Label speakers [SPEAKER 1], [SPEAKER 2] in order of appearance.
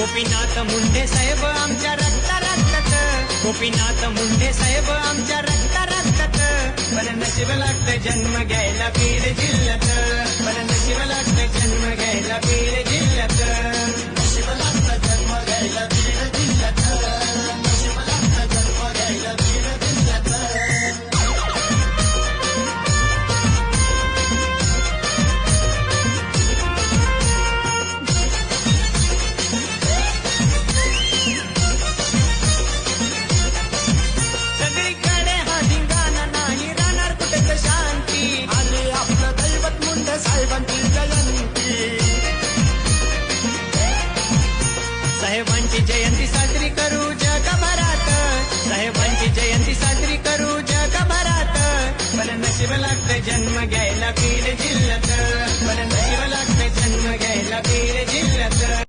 [SPEAKER 1] गोपीनाथ मुंडे साहेब आमच्या रक्ता रक्तात, गोपीनाथ मुंडे साहेब आमच्या रक्ता रक्तात. पण नशीब लागतं जन्म घ्यायला बीड जिल्ह्यात, पण नशीब लागतं जन्म घ्यायला बीड जिल्ह्यात. नशीब लागतं जन्म घ्यायला बीड जिल्ह्यात, नशीब लागतं जन्म घ्यायला बीड जिल्ह्यात. सगळीकडे हा धिंगाणा नाही राहणार कुठेच शांती, आले आपलं दैवत मुंडे साहेबांची जयंती. साहेबांची जयंती साजरी करू.